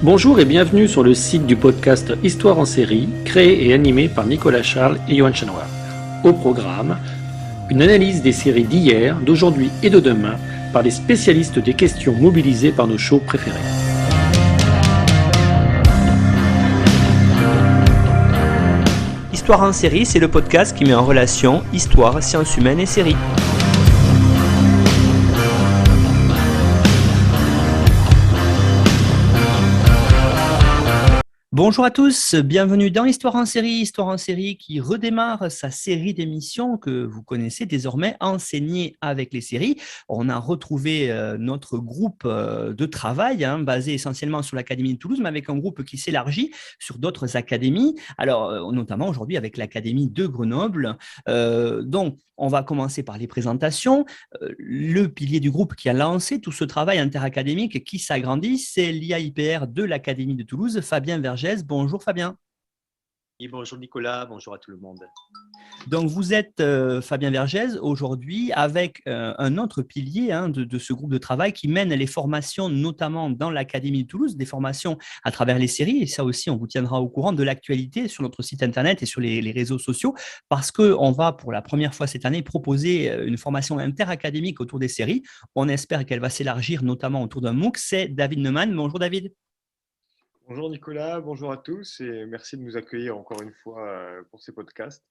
Bonjour et bienvenue sur le site du podcast Histoire en série, créé et animé par Nicolas Charles et Johan Chanoir. Au programme, une analyse des séries d'hier, d'aujourd'hui et de demain par les spécialistes des questions mobilisées par nos shows préférés. Histoire en série, c'est le podcast qui met en relation histoire, sciences humaines et séries. Bonjour à tous, bienvenue dans Histoire en série qui redémarre sa série d'émissions que vous connaissez désormais, Enseigner avec les séries. On a retrouvé notre groupe de travail, basé essentiellement sur l'Académie de Toulouse, mais avec un groupe qui s'élargit sur d'autres académies, alors notamment aujourd'hui avec l'Académie de Grenoble. Donc, on va commencer par les présentations. Le pilier du groupe qui a lancé tout ce travail interacadémique qui s'agrandit, c'est l'IAIPR de l'Académie de Toulouse, Fabien Vergès. Bonjour Fabien. Et bonjour Nicolas, bonjour à tout le monde. Donc vous êtes Fabien Vergès aujourd'hui avec un autre pilier de ce groupe de travail qui mène les formations notamment dans l'Académie de Toulouse, des formations à travers les séries, et ça aussi on vous tiendra au courant de l'actualité sur notre site internet et sur les réseaux sociaux, parce qu'on va pour la première fois cette année proposer une formation interacadémique autour des séries. On espère qu'elle va s'élargir notamment autour d'un MOOC. C'est David Neumann. Bonjour David. Bonjour Nicolas, bonjour à tous et merci de nous accueillir encore une fois pour ces podcasts.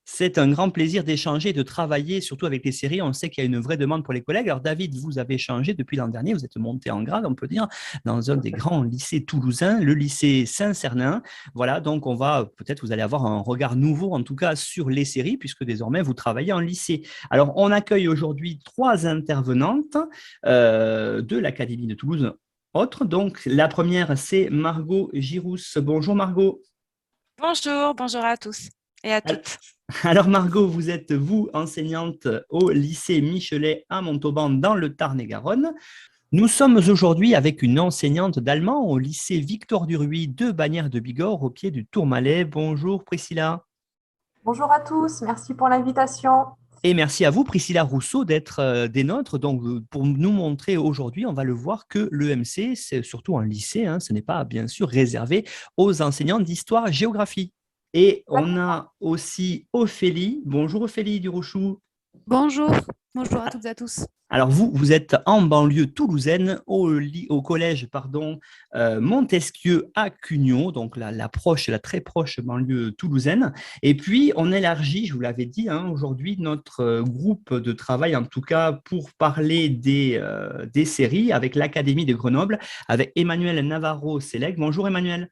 C'est un grand plaisir d'échanger, de travailler, surtout avec les séries. On sait qu'il y a une vraie demande pour les collègues. Alors David, vous avez changé depuis l'an dernier, vous êtes monté en grade, on peut dire, dans un des grands lycées toulousains, le lycée Saint-Cernin. Voilà, donc on va, peut-être vous allez avoir un regard nouveau, en tout cas, sur les séries, puisque désormais vous travaillez en lycée. Alors on accueille aujourd'hui 3 intervenantes de l'Académie de Toulouse. Donc la première, c'est Margot Girousse. Bonjour Margot. Bonjour à tous et à toutes. Alors Margot, vous êtes enseignante au lycée Michelet à Montauban dans le Tarn-et-Garonne. Nous sommes aujourd'hui avec une enseignante d'allemand au lycée Victor Duruy de Bagnères de Bigorre au pied du Tourmalet. Bonjour Priscilla. Bonjour à tous, merci pour l'invitation. Et merci à vous, Priscilla Rousseau, d'être des nôtres. Donc, pour nous montrer aujourd'hui, on va le voir que l'EMC, c'est surtout un lycée, ce n'est pas bien sûr réservé aux enseignants d'histoire-géographie. Et on a aussi Ophélie. Bonjour Ophélie Durochou. Bonjour à toutes et à tous. Alors vous êtes en banlieue toulousaine au collège Montesquieu à Cugnot, donc la très proche banlieue toulousaine. Et puis on élargit, je vous l'avais dit, aujourd'hui notre groupe de travail, en tout cas pour parler des séries avec l'Académie de Grenoble, avec Emmanuel Navarro-Sélec. Bonjour Emmanuel.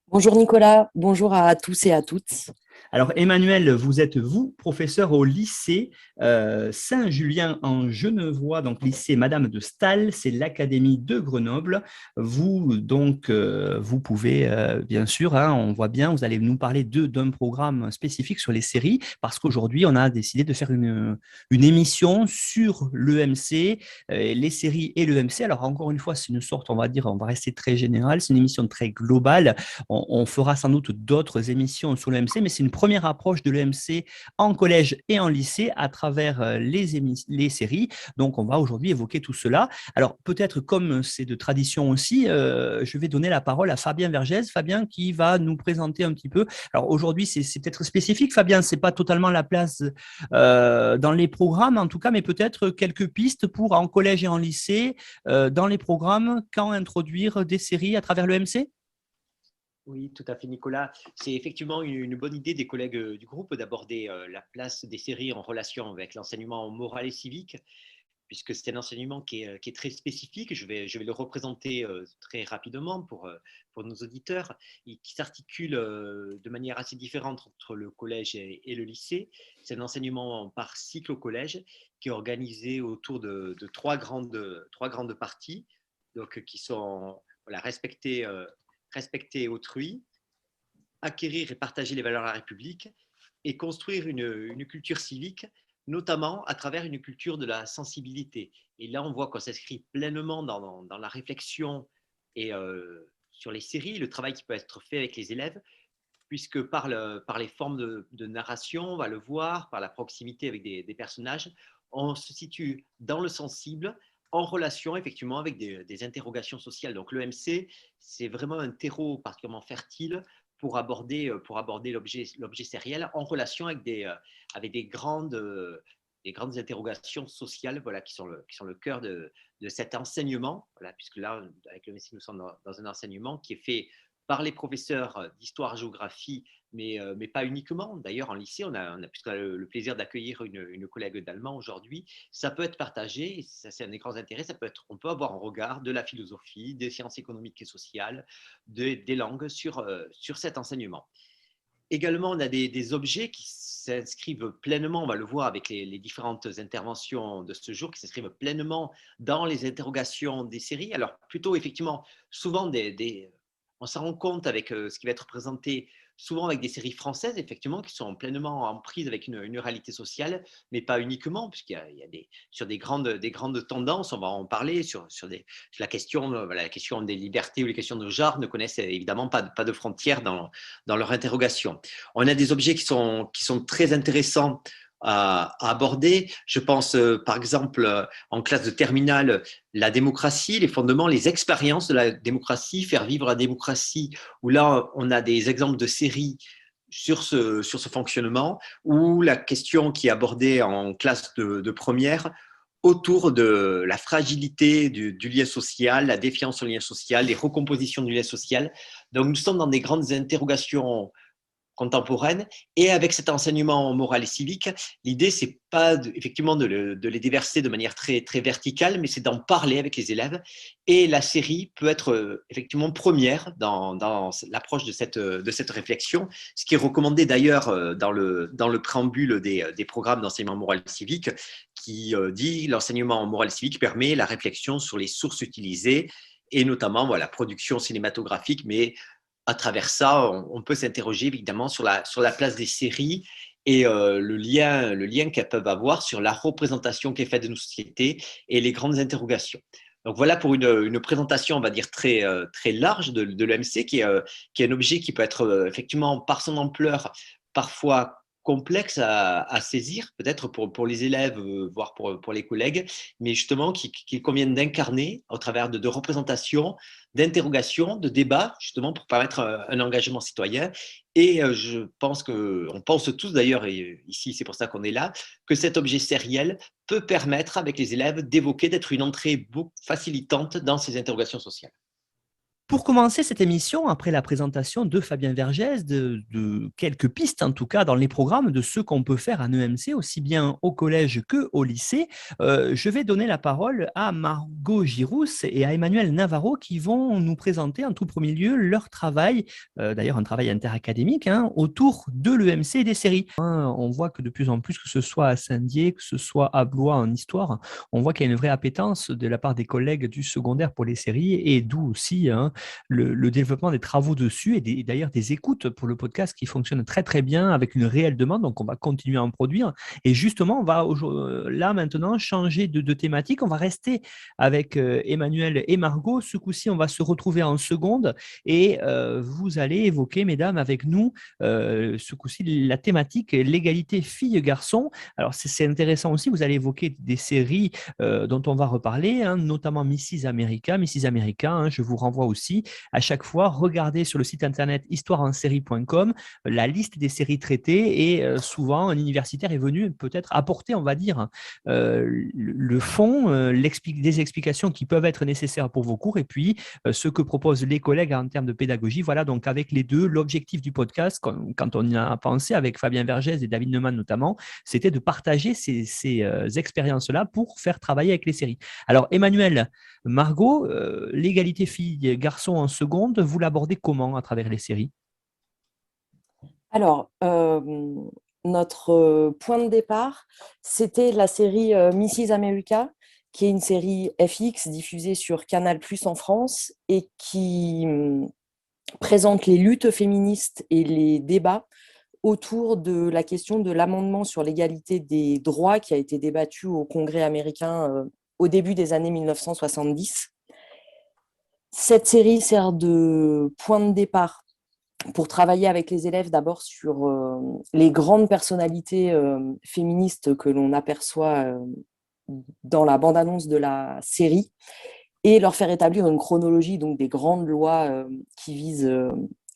Bonjour Nicolas, bonjour à tous et à toutes. Alors Emmanuel, vous êtes professeur au lycée Saint-Julien en Genevois, donc lycée Madame de Staël, c'est l'Académie de Grenoble. Vous vous pouvez bien sûr, on voit bien, vous allez nous parler d'un programme spécifique sur les séries, parce qu'aujourd'hui on a décidé de faire une émission sur l'EMC, les séries et l'EMC. Alors encore une fois, c'est une sorte, on va rester très général, c'est une émission très globale. On fera sans doute d'autres émissions sur l'EMC, mais c'est une première approche de l'EMC en collège et en lycée à travers les séries. Donc, on va aujourd'hui évoquer tout cela. Alors, peut-être comme c'est de tradition aussi, je vais donner la parole à Fabien Vergès. Fabien qui va nous présenter un petit peu. Alors, aujourd'hui, c'est peut-être spécifique, Fabien, ce n'est pas totalement la place dans les programmes, en tout cas, mais peut-être quelques pistes pour en collège et en lycée, dans les programmes, quand introduire des séries à travers l'EMC. Oui, tout à fait Nicolas. C'est effectivement une bonne idée des collègues du groupe d'aborder la place des séries en relation avec l'enseignement moral et civique, puisque c'est un enseignement qui est très spécifique. Je vais le représenter très rapidement pour nos auditeurs, et qui s'articule de manière assez différente entre le collège et le lycée. C'est un enseignement par cycle au collège qui est organisé autour de trois grandes parties, donc, qui sont respecter autrui, acquérir et partager les valeurs de la République et construire une culture civique, notamment à travers une culture de la sensibilité. Et là, on voit qu'on s'inscrit pleinement dans la réflexion et sur les séries, le travail qui peut être fait avec les élèves, puisque par les formes de narration, on va le voir, par la proximité avec des personnages, on se situe dans le sensible en relation effectivement avec des interrogations sociales. Donc l'EMC, c'est vraiment un terreau particulièrement fertile pour aborder l'objet sériel en relation avec des grandes interrogations sociales, voilà, qui sont le cœur de cet enseignement, voilà, puisque là, avec l'EMC, nous sommes dans un enseignement qui est fait par les professeurs d'histoire-géographie, mais pas uniquement. D'ailleurs, en lycée, puisqu'on a le plaisir d'accueillir une collègue d'allemand aujourd'hui, ça peut être partagé, et ça c'est un des grands intérêts, on peut avoir un regard de la philosophie, des sciences économiques et sociales, des langues sur cet enseignement. Également, on a des objets qui s'inscrivent pleinement, on va le voir avec les différentes interventions de ce jour, qui s'inscrivent pleinement dans les interrogations des séries. Alors plutôt effectivement, souvent on s'en rend compte avec ce qui va être présenté, souvent avec des séries françaises, effectivement, qui sont pleinement en prise avec une réalité sociale, mais pas uniquement, puisqu'il y a sur des grandes tendances, on va en parler, sur la question, voilà, la question des libertés ou les questions de genre ne connaissent évidemment pas de frontières dans leur interrogation. On a des objets qui sont très intéressants à aborder. Je pense par exemple en classe de terminale, la démocratie, les fondements, les expériences de la démocratie, faire vivre la démocratie, où là on a des exemples de séries sur ce fonctionnement, ou la question qui est abordée en classe de première autour de la fragilité du lien social, la défiance au lien social, les recompositions du lien social. Donc nous sommes dans des grandes interrogations contemporaine. Et avec cet enseignement moral et civique, l'idée, c'est pas effectivement de les déverser de manière très, très verticale, mais c'est d'en parler avec les élèves. Et la série peut être effectivement première dans l'approche de cette réflexion, ce qui est recommandé d'ailleurs dans le préambule des programmes d'enseignement moral et civique, qui dit l'enseignement moral et civique permet la réflexion sur les sources utilisées, et notamment voilà, la production cinématographique, mais à travers ça, on peut s'interroger évidemment sur la place des séries et le lien qu'elles peuvent avoir sur la représentation qui est faite de nos sociétés et les grandes interrogations. Donc voilà pour une présentation, on va dire, très, très large de l'EMC, qui est un objet qui peut être effectivement, par son ampleur, parfois complexe à saisir, peut-être pour les élèves, voire pour les collègues, mais justement qu'il convient d'incarner au travers de représentations, d'interrogations, de débats, justement pour permettre un engagement citoyen. Et je pense on pense tous d'ailleurs, et ici c'est pour ça qu'on est là, que cet objet sériel peut permettre avec les élèves d'évoquer, d'être une entrée facilitante dans ces interrogations sociales. Pour commencer cette émission, après la présentation de Fabien Vergès, de quelques pistes en tout cas dans les programmes de ce qu'on peut faire en EMC, aussi bien au collège qu'au lycée, je vais donner la parole à Margot Girousse et à Emmanuel Navarro qui vont nous présenter en tout premier lieu leur travail, d'ailleurs un travail interacadémique, autour de l'EMC et des séries. On voit que de plus en plus, que ce soit à Saint-Dié, que ce soit à Blois en histoire, on voit qu'il y a une vraie appétence de la part des collègues du secondaire pour les séries, et d'où aussi le développement des travaux dessus, et d'ailleurs des écoutes pour le podcast qui fonctionnent très très bien avec une réelle demande. Donc on va continuer à en produire, et justement on va là maintenant changer de thématique. On va rester avec Emmanuel et Margot. Ce coup-ci on va se retrouver en seconde, et vous allez évoquer, mesdames, avec nous ce coup-ci la thématique l'égalité filles-garçons. Alors c'est intéressant aussi, vous allez évoquer des séries dont on va reparler, notamment Mrs America, je vous renvoie aussi à chaque fois, regardez sur le site internet histoireensérie.com la liste des séries traitées, et souvent un universitaire est venu peut-être apporter, on va dire, le fond, des explications qui peuvent être nécessaires pour vos cours, et puis ce que proposent les collègues en termes de pédagogie. Voilà, donc avec les deux, l'objectif du podcast, quand on y a pensé avec Fabien Vergès et David Neumann notamment, c'était de partager ces expériences-là pour faire travailler avec les séries. Alors Emmanuel, Margot, l'égalité filles-garçons en seconde, vous l'abordez comment à travers les séries? Alors, notre point de départ, c'était la série Mrs America, qui est une série FX diffusée sur Canal+ en France, et qui présente les luttes féministes et les débats autour de la question de l'amendement sur l'égalité des droits qui a été débattu au Congrès américain au début des années 1970. Cette série sert de point de départ pour travailler avec les élèves d'abord sur les grandes personnalités féministes que l'on aperçoit dans la bande-annonce de la série et leur faire établir une chronologie donc des grandes lois qui visent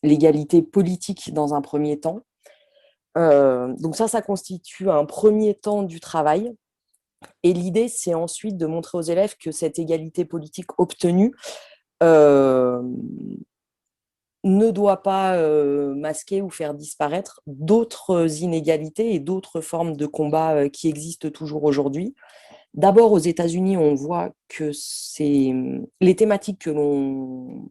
l'égalité politique dans un premier temps. Donc ça constitue un premier temps du travail. Et l'idée, c'est ensuite de montrer aux élèves que cette égalité politique obtenue ne doit pas masquer ou faire disparaître d'autres inégalités et d'autres formes de combat qui existent toujours aujourd'hui. D'abord, aux États-Unis, on voit que les thématiques que l'on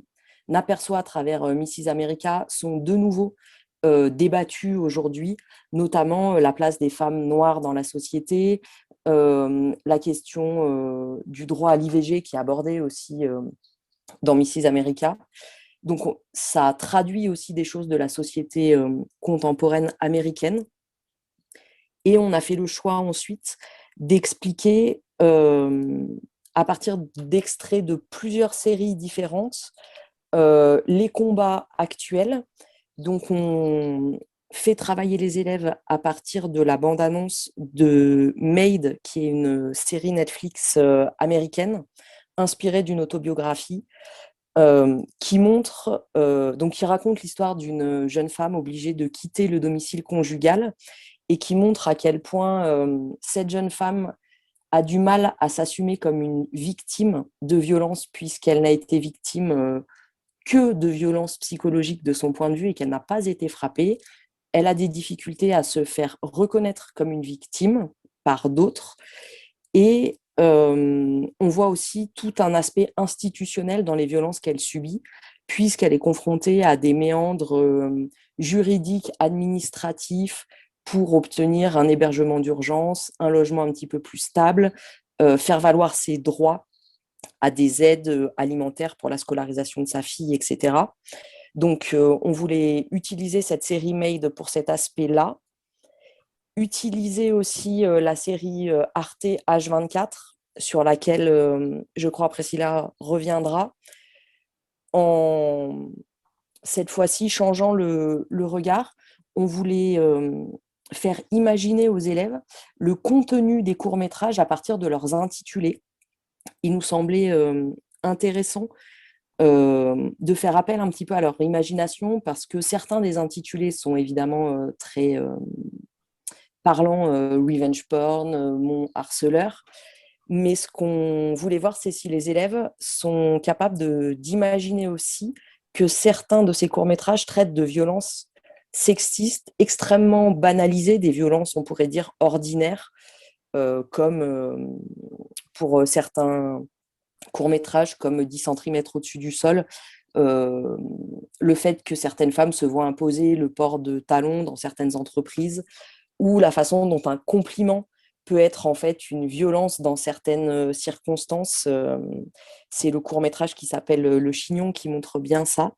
aperçoit à travers Mrs. America sont de nouveau débattues aujourd'hui, notamment la place des femmes noires dans la société, la question du droit à l'IVG qui est abordée aussi dans Mrs. America. Donc, ça traduit aussi des choses de la société contemporaine américaine. Et on a fait le choix ensuite d'expliquer à partir d'extraits de plusieurs séries différentes les combats actuels. Donc, on fait travailler les élèves à partir de la bande-annonce de Made, qui est une série Netflix américaine inspirée d'une autobiographie qui montre, donc qui raconte l'histoire d'une jeune femme obligée de quitter le domicile conjugal et qui montre à quel point cette jeune femme a du mal à s'assumer comme une victime de violence puisqu'elle n'a été victime que de violences psychologiques de son point de vue et qu'elle n'a pas été frappée. Elle a des difficultés à se faire reconnaître comme une victime par d'autres. Et on voit aussi tout un aspect institutionnel dans les violences qu'elle subit, puisqu'elle est confrontée à des méandres juridiques, administratifs, pour obtenir un hébergement d'urgence, un logement un petit peu plus stable, faire valoir ses droits à des aides alimentaires pour la scolarisation de sa fille, etc. Donc, on voulait utiliser cette série Made pour cet aspect-là. Utiliser aussi la série Arte H24, sur laquelle je crois Priscilla reviendra, en cette fois-ci changeant le regard. On voulait faire imaginer aux élèves le contenu des courts-métrages à partir de leurs intitulés. Il nous semblait intéressant de faire appel un petit peu à leur imagination parce que certains des intitulés sont évidemment très parlants, revenge porn, mon harceleur. Mais ce qu'on voulait voir, c'est si les élèves sont capables d'imaginer aussi que certains de ces courts-métrages traitent de violences sexistes extrêmement banalisées, des violences, on pourrait dire, ordinaires, comme pour certains courts-métrages comme 10 cm au-dessus du sol, le fait que certaines femmes se voient imposer le port de talons dans certaines entreprises, ou la façon dont un compliment peut être en fait une violence dans certaines circonstances. C'est le court-métrage qui s'appelle Le Chignon qui montre bien ça.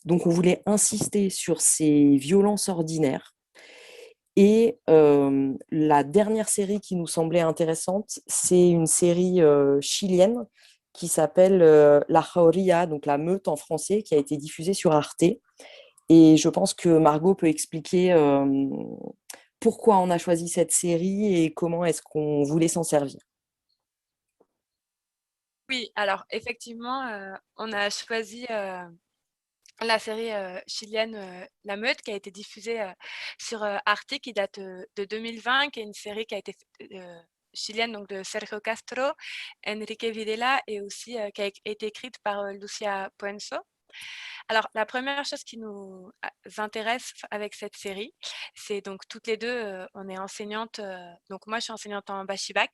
Donc on voulait insister sur ces violences ordinaires. Et la dernière série qui nous semblait intéressante, c'est une série chilienne qui s'appelle La Jauría, donc la meute en français, qui a été diffusée sur Arte. Et je pense que Margot peut expliquer pourquoi on a choisi cette série et comment est-ce qu'on voulait s'en servir. Oui, alors effectivement, on a choisi la série chilienne La Meute qui a été diffusée sur Arte, qui date de 2020, qui est une série qui a été chilienne, donc de Sergio Castro, Enrique Videla, et aussi qui a été écrite par Lucia Puenzo. Alors, la première chose qui nous intéresse avec cette série, c'est donc toutes les deux, on est enseignantes. Donc moi, je suis enseignante en Bachibac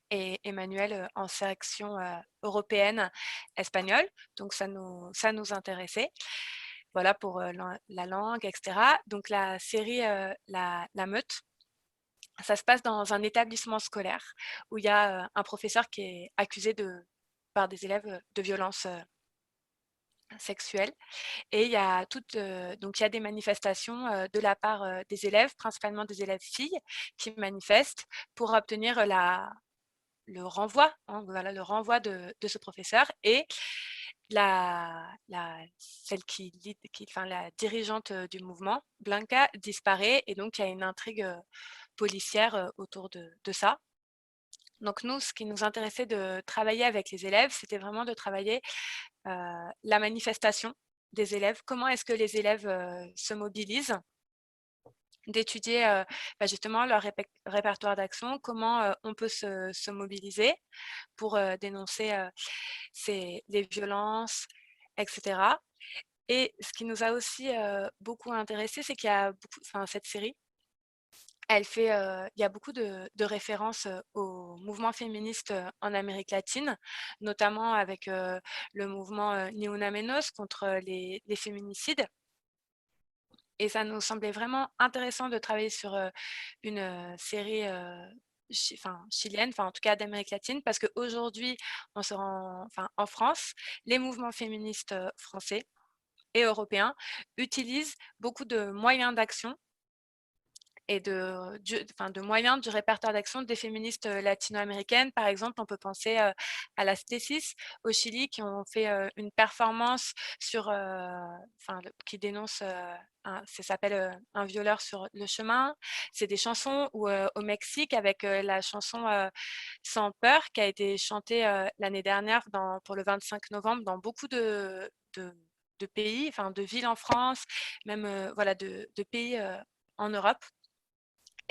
et Emmanuel en section européenne espagnole. Donc ça nous intéressait. Voilà pour la langue, etc. Donc la série la Meute, ça se passe dans un établissement scolaire où il y a un professeur qui est accusé par des élèves de violences sexuelles. Et il y a donc il y a des manifestations de la part des élèves, principalement des élèves filles, qui manifestent pour obtenir le renvoi, hein, voilà, le renvoi de ce professeur. Et celle enfin, la dirigeante du mouvement, Blanca, disparaît, et donc il y a une intrigue policière autour de ça. Donc nous, ce qui nous intéressait de travailler avec les élèves, c'était vraiment de travailler la manifestation des élèves. Comment est-ce que les élèves se mobilisent, d'étudier justement leur répertoire d'action, comment on peut se mobiliser pour dénoncer les violences, etc. Et ce qui nous a aussi beaucoup intéressé, c'est qu'il y a cette série, il y a beaucoup de références au mouvement féministe en Amérique latine, notamment avec le mouvement Ni Una Menos contre les féminicides. Et ça nous semblait vraiment intéressant de travailler sur une série chilienne, en tout cas d'Amérique latine, parce qu'aujourd'hui, en France, les mouvements féministes français et européens utilisent beaucoup de moyens d'action et de moyens du répertoire d'action des féministes latino-américaines. Par exemple, on peut penser à la Stécis au Chili qui ont fait une performance qui dénonce, ça s'appelle un violeur sur le chemin. C'est des chansons, ou au Mexique avec la chanson Sans peur qui a été chantée l'année dernière pour le 25 novembre dans beaucoup de pays, de villes en France, même de pays en Europe.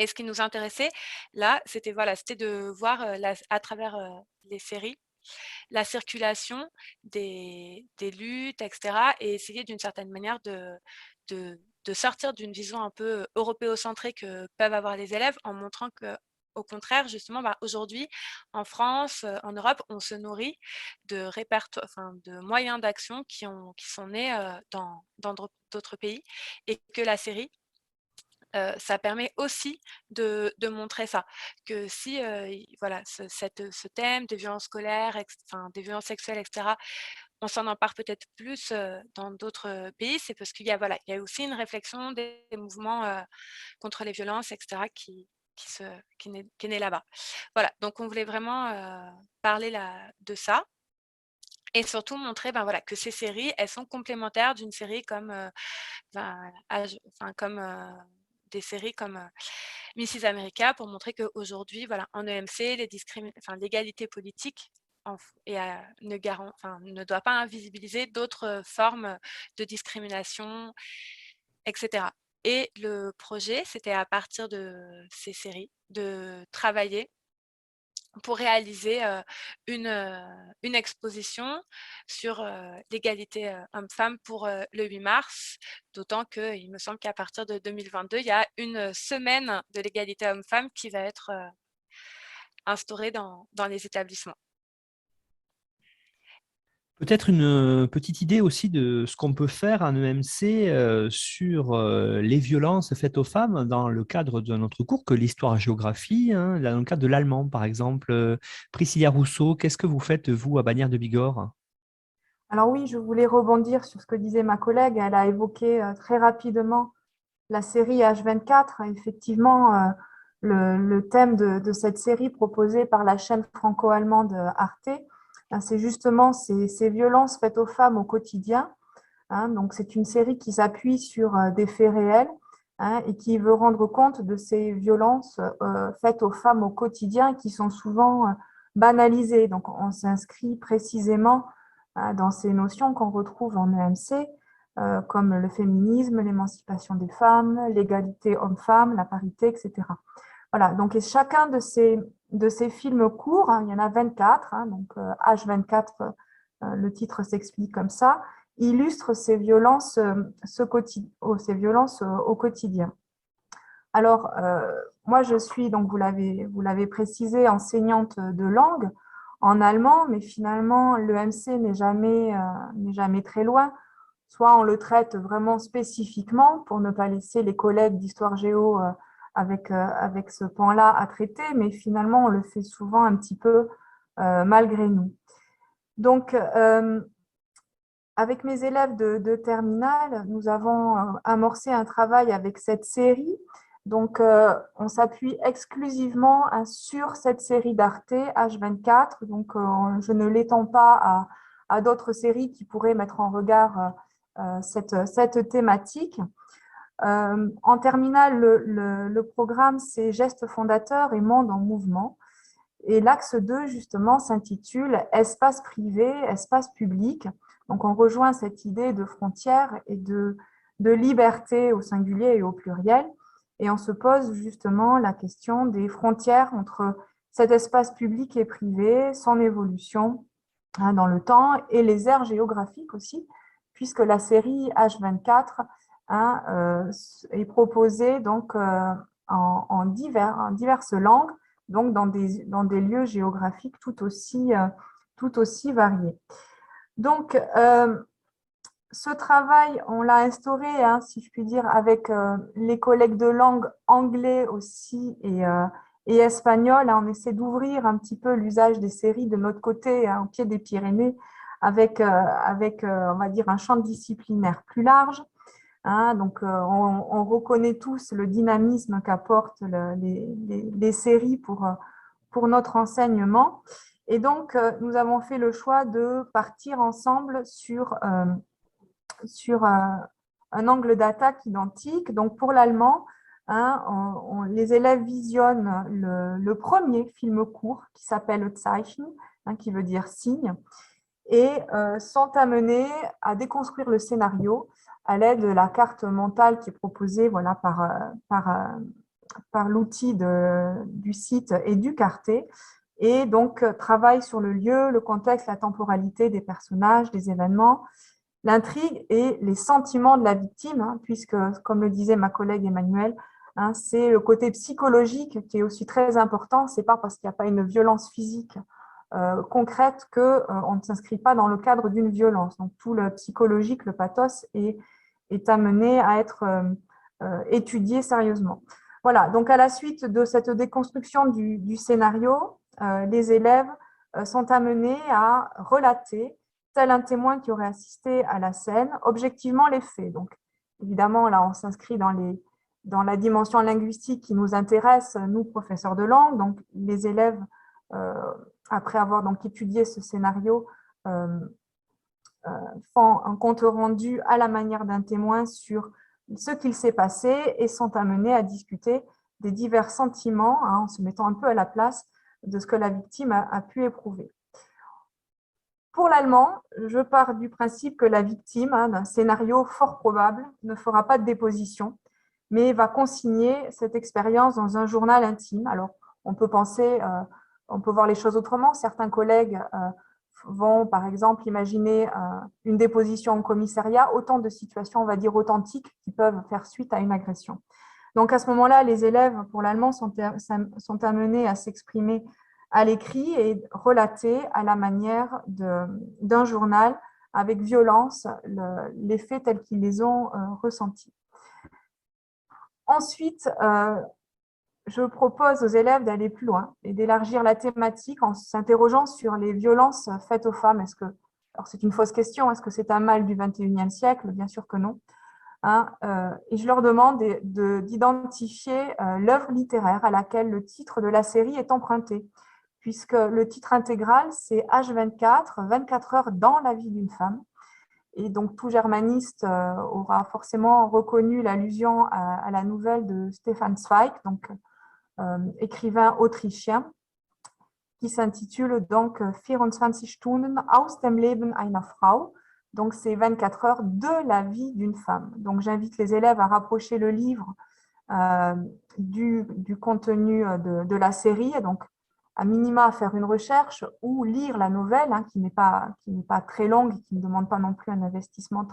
Et ce qui nous intéressait là, c'était de voir à travers les séries la circulation des luttes, etc. Et essayer d'une certaine manière de sortir d'une vision un peu européocentrée que peuvent avoir les élèves, en montrant que, au contraire, justement, aujourd'hui, en France, en Europe, on se nourrit de de moyens d'action qui sont nés dans d'autres pays, et que la série, ça permet aussi de montrer ça, que si ce thème des violences scolaires, des violences sexuelles, etc., on s'en empare peut-être plus dans d'autres pays, c'est parce qu'il y a aussi une réflexion des mouvements contre les violences, etc., qui est née là-bas. Voilà, donc on voulait vraiment parler de ça. Et surtout montrer que ces séries, elles sont complémentaires d'une série comme des séries comme Mrs. America, pour montrer qu'aujourd'hui, en EMC, l'égalité politique ne doit pas invisibiliser d'autres formes de discrimination, etc. Et le projet, c'était à partir de ces séries, de travailler pour réaliser une exposition sur l'égalité homme-femme pour le 8 mars, d'autant qu'il me semble qu'à partir de 2022, il y a une semaine de l'égalité homme-femme qui va être instaurée dans les établissements. Peut-être une petite idée aussi de ce qu'on peut faire en EMC sur les violences faites aux femmes dans le cadre de notre cours que l'histoire-géographie, hein, dans le cadre de l'allemand par exemple. Priscilla Rousseau, qu'est-ce que vous faites vous à Bagnères de Bigorre? Alors oui, je voulais rebondir sur ce que disait ma collègue. Elle a évoqué très rapidement la série H24. Effectivement, le thème de cette série proposée par la chaîne franco-allemande Arte, c'est justement ces violences faites aux femmes au quotidien. Donc, c'est une série qui s'appuie sur des faits réels, et qui veut rendre compte de ces violences faites aux femmes au quotidien qui sont souvent banalisées. Donc, on s'inscrit précisément dans ces notions qu'on retrouve en EMC, comme le féminisme, l'émancipation des femmes, l'égalité homme-femme, la parité, etc. Voilà, donc et chacun de ces films courts, il y en a 24, donc H24, le titre s'explique comme ça, illustre ces violences, ces violences au quotidien. Alors, moi, je suis, donc vous l'avez précisé, enseignante de langue en allemand, mais finalement, l'EMC n'est jamais très loin. Soit on le traite vraiment spécifiquement pour ne pas laisser les collègues d'histoire géo avec ce pan-là à traiter, mais finalement, on le fait souvent un petit peu malgré nous. Donc, avec mes élèves de terminale, nous avons amorcé un travail avec cette série. Donc, on s'appuie exclusivement sur cette série d'Arte, H24. Donc, je ne l'étends pas à d'autres séries qui pourraient mettre en regard cette thématique. En terminale, le programme, c'est Gestes fondateurs et Monde en mouvement. Et l'axe 2, justement, s'intitule « Espace privé, espace public ». Donc, on rejoint cette idée de frontières et de liberté au singulier et au pluriel. Et on se pose justement la question des frontières entre cet espace public et privé, son évolution dans le temps et les aires géographiques aussi, puisque la série H24 est proposée donc, en diverses langues, donc dans des lieux géographiques tout aussi variés. Donc, ce travail, on l'a instauré, si je puis dire, avec les collègues de langue anglais aussi et espagnol. On essaie d'ouvrir un petit peu l'usage des séries de notre côté, au pied des Pyrénées, avec on va dire, un champ disciplinaire plus large. Donc, on reconnaît tous le dynamisme qu'apportent les séries pour notre enseignement. Et donc, nous avons fait le choix de partir ensemble sur un angle d'attaque identique. Donc, pour l'allemand, les élèves visionnent le premier film court qui s'appelle Zeichen, qui veut dire signe, et sont amenés à déconstruire le scénario à l'aide de la carte mentale qui est proposée par l'outil du site EduCarté, et donc travaille sur le lieu, le contexte, la temporalité des personnages, des événements, l'intrigue et les sentiments de la victime, puisque, comme le disait ma collègue Emmanuelle, c'est le côté psychologique qui est aussi très important. Ce n'est pas parce qu'il n'y a pas une violence physique concrète qu'on ne s'inscrit pas dans le cadre d'une violence. Donc, tout le psychologique, le pathos est amené à être étudié sérieusement. Voilà, donc à la suite de cette déconstruction du scénario, les élèves sont amenés à relater, tel un témoin qui aurait assisté à la scène, objectivement les faits. Donc, évidemment, là, on s'inscrit dans la dimension linguistique qui nous intéresse, nous, professeurs de langue. Donc, les élèves, après avoir donc étudié ce scénario, font un compte rendu à la manière d'un témoin sur ce qu'il s'est passé et sont amenés à discuter des divers sentiments, en se mettant un peu à la place de ce que la victime a pu éprouver. Pour l'allemand, je pars du principe que la victime d'un scénario fort probable ne fera pas de déposition, mais va consigner cette expérience dans un journal intime. Alors, on peut voir les choses autrement. Certains collègues vont, par exemple, imaginer une déposition en commissariat, autant de situations, on va dire, authentiques qui peuvent faire suite à une agression. Donc, à ce moment-là, les élèves, pour l'allemand, sont amenés à s'exprimer à l'écrit et relater à la manière d'un journal avec violence les faits tels qu'ils les ont ressentis. Ensuite, je propose aux élèves d'aller plus loin et d'élargir la thématique en s'interrogeant sur les violences faites aux femmes. Alors c'est une fausse question, est-ce que c'est un mal du 21e siècle? Bien sûr que non. Et je leur demande d'identifier l'œuvre littéraire à laquelle le titre de la série est emprunté, puisque le titre intégral, c'est H24, 24 heures dans la vie d'une femme. Et donc, tout germaniste aura forcément reconnu l'allusion à la nouvelle de Stefan Zweig, donc écrivain autrichien, qui s'intitule donc 24 Stunden aus dem Leben einer Frau. Donc, c'est 24 heures de la vie d'une femme. Donc, j'invite les élèves à rapprocher le livre du contenu de la série, donc à minima à faire une recherche ou lire la nouvelle, qui n'est pas très longue et qui ne demande pas non plus un investissement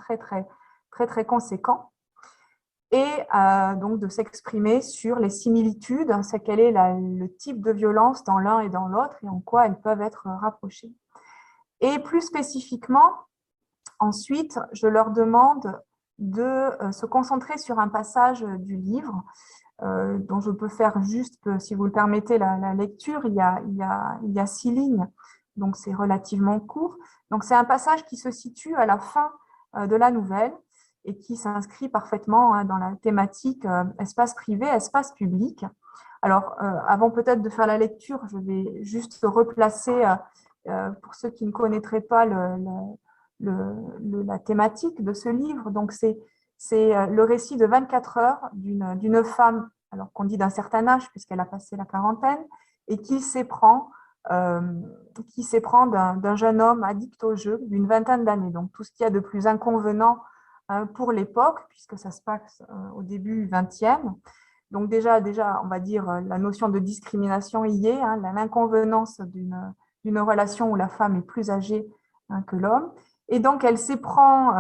très conséquent. Et donc de s'exprimer sur les similitudes, c'est quel est le type de violence dans l'un et dans l'autre et en quoi elles peuvent être rapprochées. Et plus spécifiquement, ensuite, je leur demande de se concentrer sur un passage du livre dont je peux faire juste, si vous le permettez, la lecture. Il y a 6 lignes, donc c'est relativement court. Donc c'est un passage qui se situe à la fin de la nouvelle et qui s'inscrit parfaitement dans la thématique espace privé, espace public. Alors, avant peut-être de faire la lecture, je vais juste replacer, pour ceux qui ne connaîtraient pas la thématique de ce livre. Donc, c'est le récit de 24 heures d'une femme, alors qu'on dit d'un certain âge, puisqu'elle a passé la quarantaine, et qui s'éprend euh, qui s'éprend d'un jeune homme addict au jeu d'une vingtaine d'années. Donc, tout ce qu'il y a de plus inconvenant pour l'époque, puisque ça se passe au début 20e. Donc, déjà, on va dire, la notion de discrimination y est, l'inconvenance d'une relation où la femme est plus âgée que l'homme. Et donc, elle s'éprend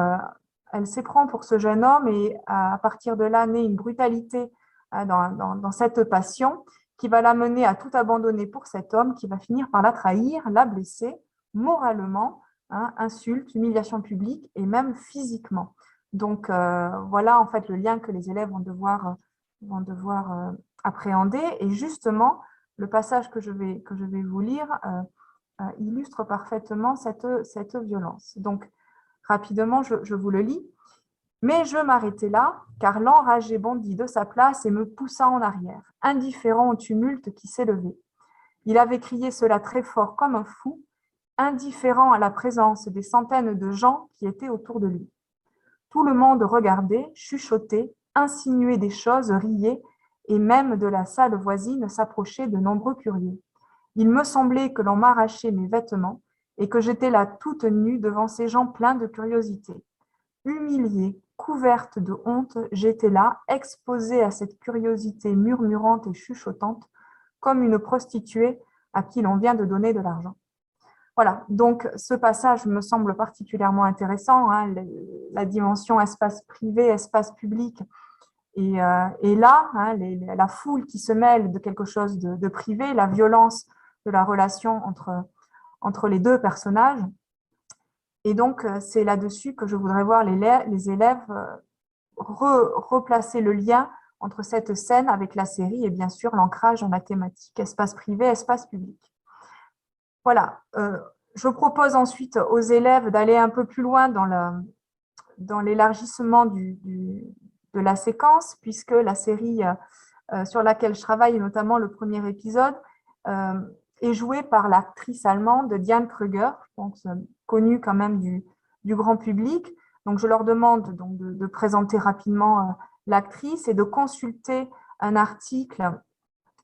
pour ce jeune homme et à partir de là, naît une brutalité dans cette passion qui va l'amener à tout abandonner pour cet homme qui va finir par la trahir, la blesser moralement, insultes, humiliation publique et même physiquement. Donc, voilà en fait le lien que les élèves vont devoir appréhender. Et justement, le passage que je vais vous lire illustre parfaitement cette violence. Donc, rapidement, je vous le lis. Mais je m'arrêtai là, car l'enragé bondit de sa place et me poussa en arrière, indifférent au tumulte qui s'élevait. Il avait crié cela très fort comme un fou, indifférent à la présence des centaines de gens qui étaient autour de lui. Tout le monde regardait, chuchotait, insinuait des choses, riait, et même de la salle voisine s'approchaient de nombreux curieux. Il me semblait que l'on m'arrachait mes vêtements et que j'étais là toute nue devant ces gens pleins de curiosité. Humiliée, couverte de honte, j'étais là, exposée à cette curiosité murmurante et chuchotante, comme une prostituée à qui l'on vient de donner de l'argent. Voilà, donc ce passage me semble particulièrement intéressant, la dimension espace privé, espace public, et là, la foule qui se mêle de quelque chose de privé, la violence de la relation entre les deux personnages. Et donc, c'est là-dessus que je voudrais voir les élèves replacer le lien entre cette scène avec la série et bien sûr l'ancrage dans la thématique espace privé, espace public. Voilà, je propose ensuite aux élèves d'aller un peu plus loin dans l'élargissement de la séquence, puisque la série sur laquelle je travaille, notamment le premier épisode, est jouée par l'actrice allemande Diane Kruger, je pense connue quand même du grand public. Donc, je leur demande donc de présenter rapidement l'actrice et de consulter un article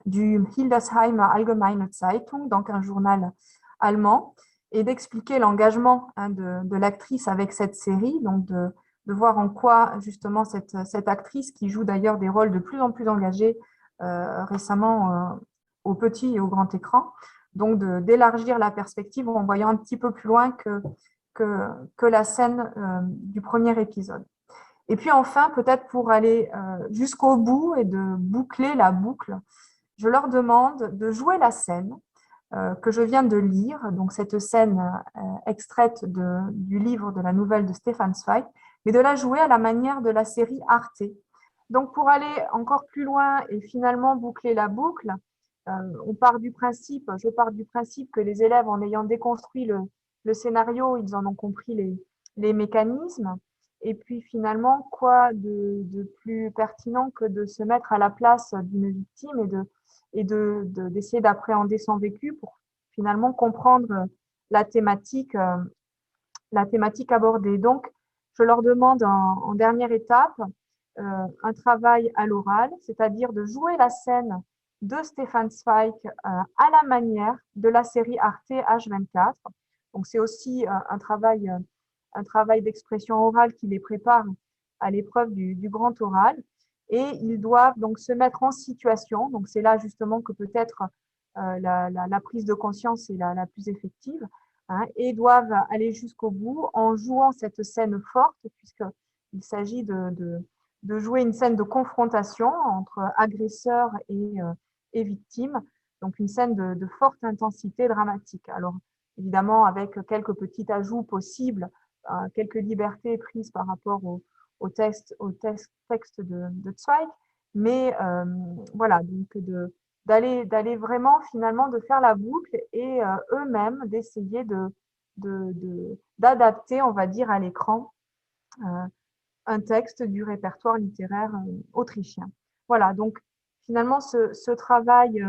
du Hildesheimer Allgemeine Zeitung, donc un journal allemand, et d'expliquer l'engagement de l'actrice avec cette série, donc de voir en quoi justement cette actrice, qui joue d'ailleurs des rôles de plus en plus engagés récemment au petit et au grand écran, donc d'élargir la perspective en voyant un petit peu plus loin que la scène du premier épisode. Et puis enfin, peut-être pour aller jusqu'au bout et de boucler la boucle, je leur demande de jouer la scène que je viens de lire, donc cette scène extraite du livre de la nouvelle de Stefan Zweig, mais de la jouer à la manière de la série Arte. Donc pour aller encore plus loin et finalement boucler la boucle, je pars du principe que les élèves, en ayant déconstruit le scénario, ils en ont compris les mécanismes. Et puis finalement, quoi de plus pertinent que de se mettre à la place d'une victime et d'essayer d'appréhender son vécu pour finalement comprendre la thématique abordée. Donc, je leur demande en dernière étape un travail à l'oral, c'est-à-dire de jouer la scène de Stefan Zweig à la manière de la série Arte H24. Donc, c'est aussi un travail d'expression orale qui les prépare à l'épreuve du grand oral. Et ils doivent donc se mettre en situation. Donc, c'est là justement que peut-être la prise de conscience est la plus effective. Et doivent aller jusqu'au bout en jouant cette scène forte, puisqu'il s'agit de jouer une scène de confrontation entre agresseur et victime, donc une scène de forte intensité dramatique. Alors, évidemment, avec quelques petits ajouts possibles, quelques libertés prises par rapport au texte de Zweig, mais voilà, donc d'aller vraiment finalement de faire la boucle et eux-mêmes d'essayer d'adapter, on va dire, à l'écran un texte du répertoire littéraire autrichien. Voilà, donc finalement ce travail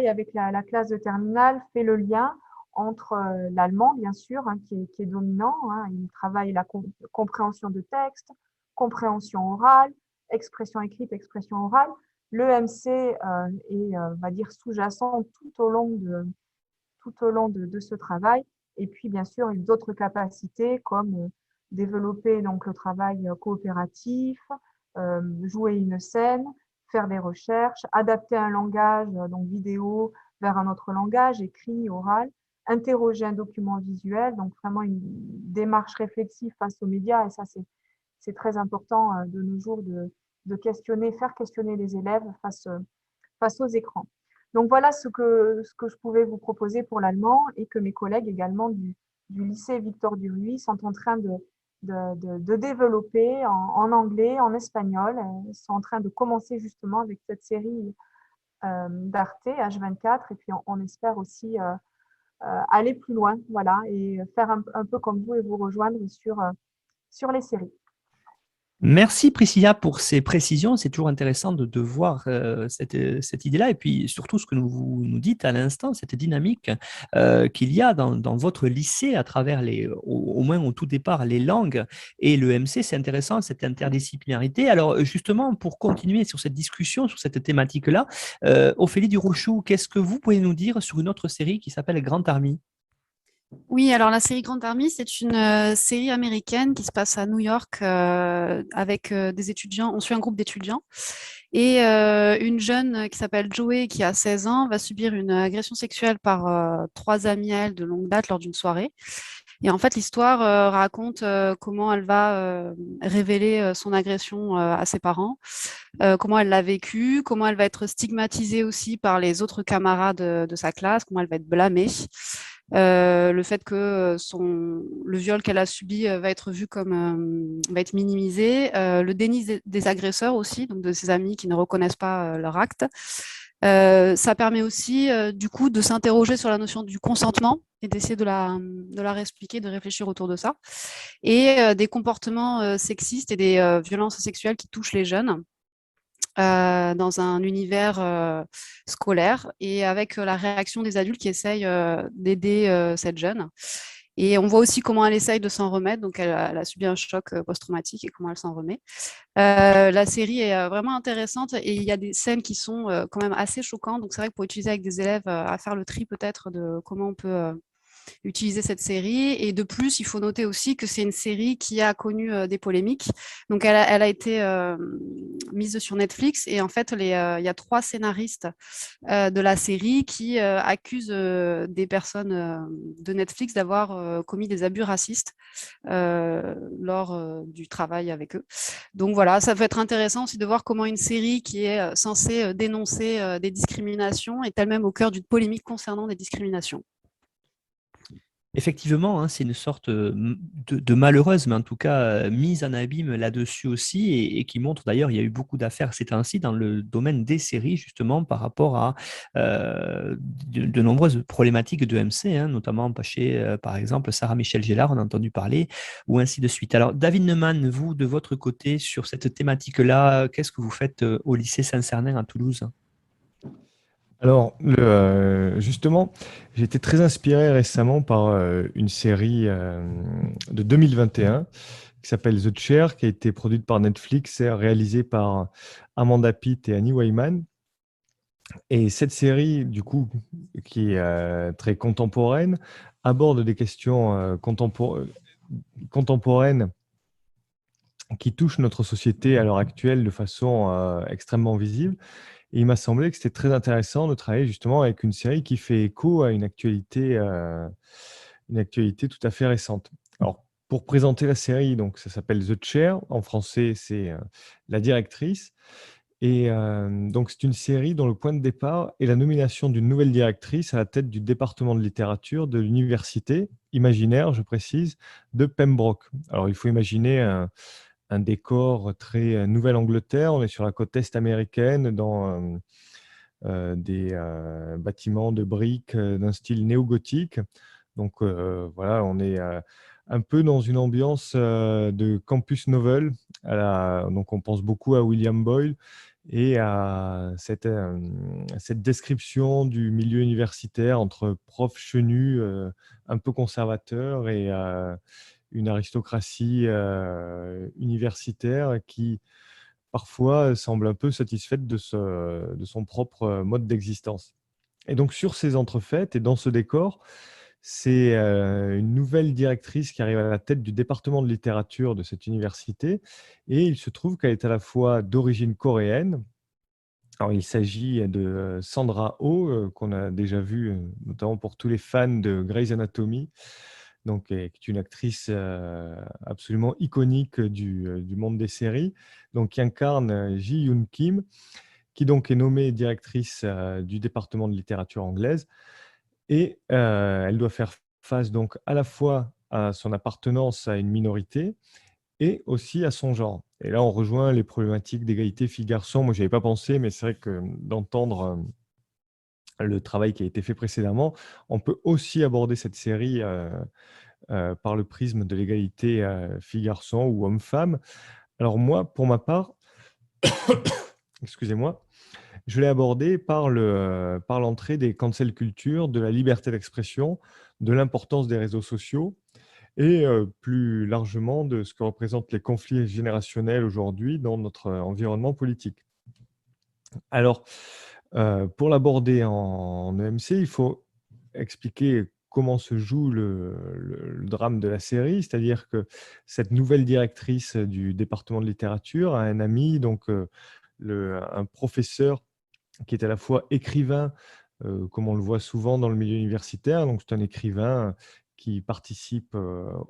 avec la classe de terminale fait le lien entre l'allemand, bien sûr, qui est dominant. Il travaille la compréhension de texte, compréhension orale, expression écrite, expression orale, L'EMC est, on va dire, sous-jacent tout au long de ce travail. Et puis, bien sûr, d'autres capacités comme développer donc, le travail coopératif, jouer une scène, faire des recherches, adapter un langage, donc vidéo, vers un autre langage, écrit, oral, interroger un document visuel, donc vraiment une démarche réflexive face aux médias. Et ça, c'est très important de nos jours de questionner, faire questionner les élèves face aux écrans. Donc voilà ce que je pouvais vous proposer pour l'allemand et que mes collègues également du lycée Victor Duruy sont en train de développer en anglais, en espagnol. Ils sont en train de commencer justement avec cette série d'Arte, H24, et puis on espère aussi aller plus loin, voilà, et faire un peu comme vous et vous rejoindre sur les séries. Merci Priscilla pour ces précisions. C'est toujours intéressant de voir cette idée-là et puis surtout ce que vous nous dites à l'instant, cette dynamique qu'il y a dans votre lycée à travers au moins au tout départ, les langues et le MC. C'est intéressant, cette interdisciplinarité. Alors justement, pour continuer sur cette discussion, sur cette thématique-là, Ophélie Durochou, qu'est-ce que vous pouvez nous dire sur une autre série qui s'appelle Grand Army? Oui, alors la série Grande Army, c'est une série américaine qui se passe à New York avec des étudiants. On suit un groupe d'étudiants et une jeune qui s'appelle Joey, qui a 16 ans, va subir une agression sexuelle par trois amis à elle de longue date lors d'une soirée. Et en fait, l'histoire raconte comment elle va révéler son agression à ses parents, comment elle l'a vécu, comment elle va être stigmatisée aussi par les autres camarades de sa classe, comment elle va être blâmée. Le fait que le viol qu'elle a subi va être vu comme va être minimisé, le déni des agresseurs aussi, donc de ses amis qui ne reconnaissent pas leur acte. Ça permet aussi du coup de s'interroger sur la notion du consentement et d'essayer de la réexpliquer, de réfléchir autour de ça, et des comportements sexistes et des violences sexuelles qui touchent les jeunes. Dans un univers scolaire et avec la réaction des adultes qui essayent d'aider cette jeune. Et on voit aussi comment elle essaye de s'en remettre. Donc, elle a subi un choc post-traumatique et comment elle s'en remet. La série est vraiment intéressante et il y a des scènes qui sont quand même assez choquantes. Donc, c'est vrai que pour utiliser avec des élèves, à faire le tri peut-être de comment on peut utiliser cette série. Et de plus, il faut noter aussi que c'est une série qui a connu des polémiques. Donc, elle a été mise sur Netflix. Et en fait, il y a 3 scénaristes de la série qui accusent des personnes de Netflix d'avoir commis des abus racistes lors du travail avec eux. Donc voilà, ça peut être intéressant aussi de voir comment une série qui est censée dénoncer des discriminations est elle-même au cœur d'une polémique concernant des discriminations. Effectivement, hein, c'est une sorte de malheureuse, mais en tout cas mise en abîme là-dessus aussi, et qui montre d'ailleurs, il y a eu beaucoup d'affaires ces temps-ci dans le domaine des séries, justement, par rapport à de nombreuses problématiques de MC, hein, notamment chez, par exemple, Sarah Michelle Gellar, on a entendu parler, ou ainsi de suite. Alors, David Neumann, vous, de votre côté, sur cette thématique-là, qu'est-ce que vous faites au lycée Saint-Cernin à Toulouse? Alors, justement, j'ai été très inspiré récemment par une série de 2021 qui s'appelle The Chair, qui a été produite par Netflix et réalisée par Amanda Pitt et Annie Wyman. Et cette série, du coup, qui est très contemporaine, aborde des questions contemporaines qui touchent notre société à l'heure actuelle de façon extrêmement visible. Et il m'a semblé que c'était très intéressant de travailler justement avec une série qui fait écho à une actualité tout à fait récente. Alors, pour présenter la série, donc ça s'appelle The Chair. En français, c'est la directrice. Et donc, c'est une série dont le point de départ est la nomination d'une nouvelle directrice à la tête du département de littérature de l'université imaginaire, je précise, de Pembroke. Alors, il faut imaginer un décor très Nouvelle-Angleterre. On est sur la côte est américaine, dans des bâtiments de briques d'un style néo-gothique. Donc voilà, on est un peu dans une ambiance de campus novel. Donc on pense beaucoup à William Boyle et à cette description du milieu universitaire entre profs chenus, un peu conservateurs, et une aristocratie universitaire qui parfois semble un peu satisfaite de son propre mode d'existence. Et donc sur ces entrefaites et dans ce décor, c'est une nouvelle directrice qui arrive à la tête du département de littérature de cette université, et il se trouve qu'elle est à la fois d'origine coréenne. Alors, il s'agit de Sandra Oh, qu'on a déjà vue, notamment pour tous les fans de Grey's Anatomy, donc, qui est une actrice absolument iconique du monde des séries, donc, qui incarne Ji Yoon Kim, qui donc est nommée directrice du département de littérature anglaise. Et elle doit faire face donc à la fois à son appartenance à une minorité et aussi à son genre. Et là, on rejoint les problématiques d'égalité filles-garçons. Moi, je n'y avais pas pensé, mais c'est vrai que d'entendre le travail qui a été fait précédemment, on peut aussi aborder cette série par le prisme de l'égalité filles-garçons ou hommes-femmes. Alors moi, pour ma part, excusez-moi, je l'ai abordé par l'entrée des cancel culture, de la liberté d'expression, de l'importance des réseaux sociaux et plus largement de ce que représentent les conflits générationnels aujourd'hui dans notre environnement politique. Alors, pour l'aborder en EMC, il faut expliquer comment se joue le drame de la série, c'est-à-dire que cette nouvelle directrice du département de littérature a un ami, donc un professeur qui est à la fois écrivain, comme on le voit souvent dans le milieu universitaire. Donc, c'est un écrivain qui participe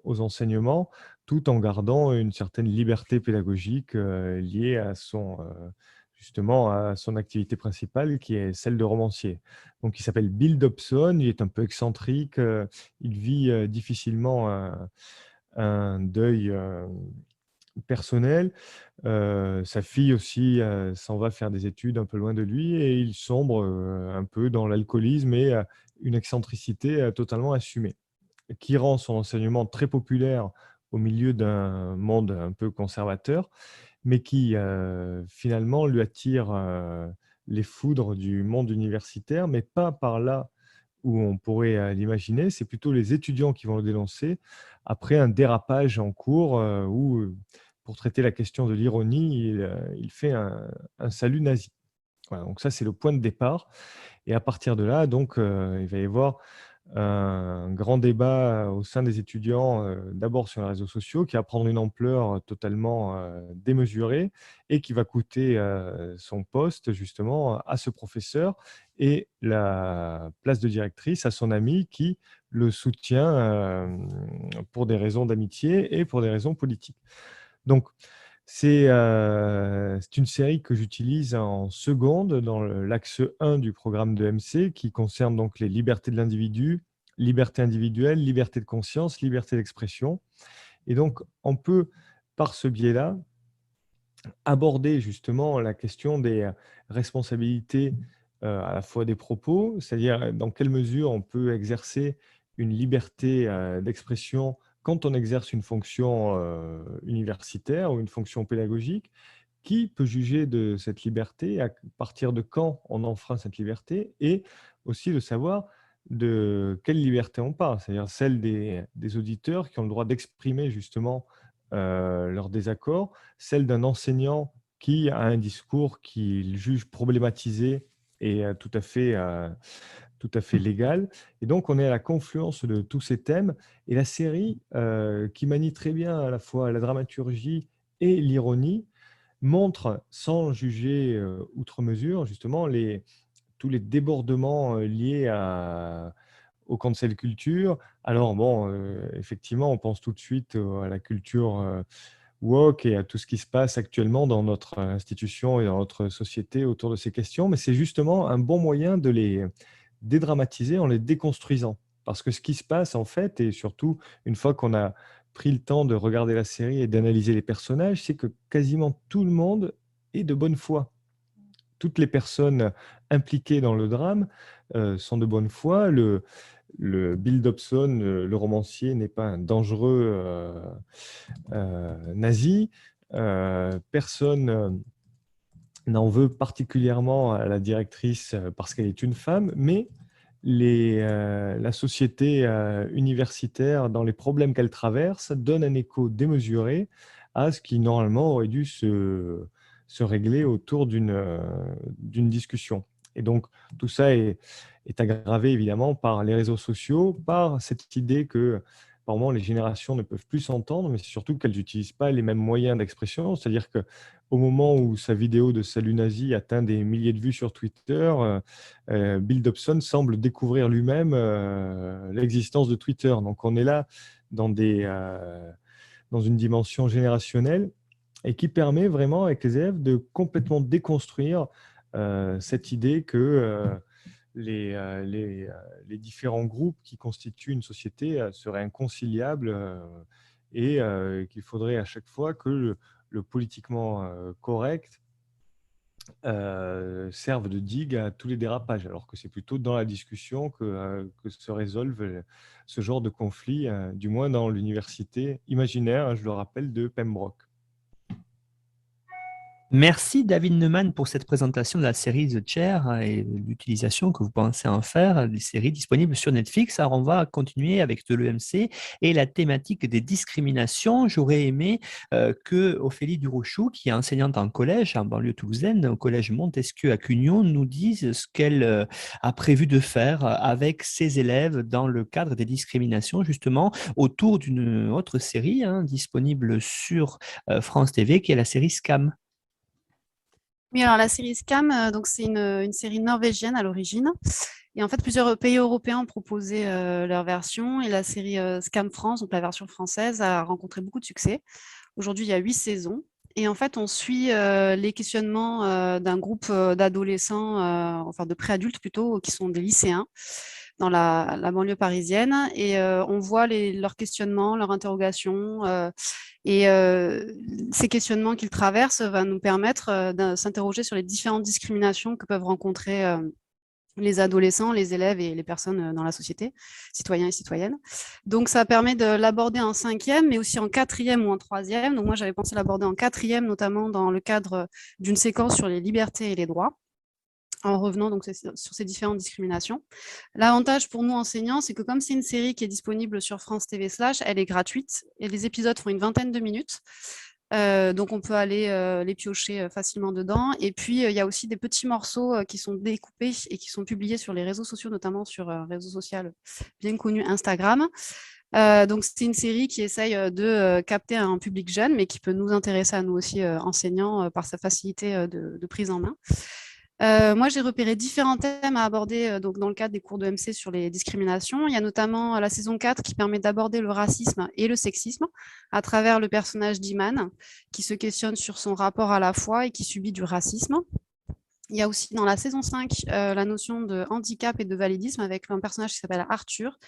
aux enseignements, tout en gardant une certaine liberté pédagogique liée à justement à son activité principale, qui est celle de romancier. Donc, il s'appelle Bill Dobson, il est un peu excentrique, il vit difficilement un deuil personnel. Sa fille aussi s'en va faire des études un peu loin de lui et il sombre un peu dans l'alcoolisme et une excentricité totalement assumée, qui rend son enseignement très populaire au milieu d'un monde un peu conservateur, mais qui finalement lui attire les foudres du monde universitaire, mais pas par là où on pourrait l'imaginer. C'est plutôt les étudiants qui vont le dénoncer après un dérapage en cours où, pour traiter la question de l'ironie, il fait un salut nazi. Voilà, donc ça, c'est le point de départ. Et à partir de là, donc, il va y avoir un grand débat au sein des étudiants, d'abord sur les réseaux sociaux, qui va prendre une ampleur totalement démesurée et qui va coûter son poste justement à ce professeur et la place de directrice à son ami qui le soutient pour des raisons d'amitié et pour des raisons politiques. Donc, c'est une série que j'utilise en seconde dans l'axe 1 du programme de MC qui concerne donc les libertés de l'individu, liberté individuelle, liberté de conscience, liberté d'expression. Et donc, on peut, par ce biais-là, aborder justement la question des responsabilités à la fois des propos, c'est-à-dire dans quelle mesure on peut exercer une liberté d'expression quand on exerce une fonction universitaire ou une fonction pédagogique. Qui peut juger de cette liberté, à partir de quand on enfreint cette liberté, et aussi de savoir de quelle liberté on parle, c'est-à-dire celle des auditeurs qui ont le droit d'exprimer justement leur désaccord, celle d'un enseignant qui a un discours qu'il juge problématisé et tout à fait légal. Et donc, on est à la confluence de tous ces thèmes. Et la série, qui manie très bien à la fois la dramaturgie et l'ironie, montre, sans juger outre mesure, justement, tous les débordements liés au cancel culture. Alors, bon, effectivement, on pense tout de suite à la culture woke et à tout ce qui se passe actuellement dans notre institution et dans notre société autour de ces questions, mais c'est justement un bon moyen de les dédramatiser en les déconstruisant. Parce que ce qui se passe, en fait, et surtout une fois qu'on a pris le temps de regarder la série et d'analyser les personnages, c'est que quasiment tout le monde est de bonne foi. Toutes les personnes impliquées dans le drame sont de bonne foi. Le Bill Dobson, le romancier, n'est pas un dangereux nazi. Personne n'en veut particulièrement à la directrice parce qu'elle est une femme, mais la société universitaire, dans les problèmes qu'elle traverse, donne un écho démesuré à ce qui normalement aurait dû se se régler autour d'une discussion. Et donc, tout ça est aggravé évidemment par les réseaux sociaux, par cette idée que par moment, les générations ne peuvent plus s'entendre, mais c'est surtout qu'elles n'utilisent pas les mêmes moyens d'expression. C'est-à-dire qu'au moment où sa vidéo de salut nazi atteint des milliers de vues sur Twitter, Bill Dobson semble découvrir lui-même l'existence de Twitter. Donc on est là dans une dimension générationnelle et qui permet vraiment avec les élèves de complètement déconstruire cette idée que les différents groupes qui constituent une société seraient inconciliables et qu'il faudrait à chaque fois que le politiquement correct serve de digue à tous les dérapages, alors que c'est plutôt dans la discussion que se résolvent ce genre de conflits, du moins dans l'université imaginaire, hein, je le rappelle, de Pembroke. Merci David Neumann pour cette présentation de la série The Chair et l'utilisation que vous pensez en faire des séries disponibles sur Netflix. Alors on va continuer avec de l'EMC et la thématique des discriminations. J'aurais aimé que Ophélie Durochou, qui est enseignante en collège, en banlieue toulousaine, au collège Montesquieu à Cugnon, nous dise ce qu'elle a prévu de faire avec ses élèves dans le cadre des discriminations, justement autour d'une autre série disponible sur France TV, qui est la série Scam. Oui, alors la série Scam, donc c'est une série norvégienne à l'origine. Et en fait, plusieurs pays européens ont proposé leur version. Et la série Scam France, donc la version française, a rencontré beaucoup de succès. Aujourd'hui, il y a 8 saisons. Et en fait, on suit les questionnements d'un groupe d'adolescents, enfin de préadultes plutôt, qui sont des lycéens dans la banlieue parisienne. Et on voit leurs questionnements, leurs interrogations. Et ces questionnements qu'ils traversent vont nous permettre de s'interroger sur les différentes discriminations que peuvent rencontrer les adolescents, les élèves et les personnes dans la société, citoyens et citoyennes. Donc, ça permet de l'aborder en 5e, mais aussi en 4e ou en 3e. Donc, moi, j'avais pensé l'aborder en 4e, notamment dans le cadre d'une séquence sur les libertés et les droits, en revenant donc sur ces différentes discriminations. L'avantage pour nous enseignants, c'est que comme c'est une série qui est disponible sur France TV /, elle est gratuite et les épisodes font une vingtaine de minutes. Donc on peut aller les piocher facilement dedans. Et puis il y a aussi des petits morceaux qui sont découpés et qui sont publiés sur les réseaux sociaux, notamment sur un réseau social bien connu, Instagram. Donc c'est une série qui essaye de capter un public jeune, mais qui peut nous intéresser à nous aussi enseignants par sa facilité de prise en main. Moi, j'ai repéré différents thèmes à aborder donc dans le cadre des cours de MC sur les discriminations. Il y a notamment la saison 4 qui permet d'aborder le racisme et le sexisme à travers le personnage d'Iman, qui se questionne sur son rapport à la foi et qui subit du racisme. Il y a aussi dans la saison 5 la notion de handicap et de validisme avec un personnage qui s'appelle Arthur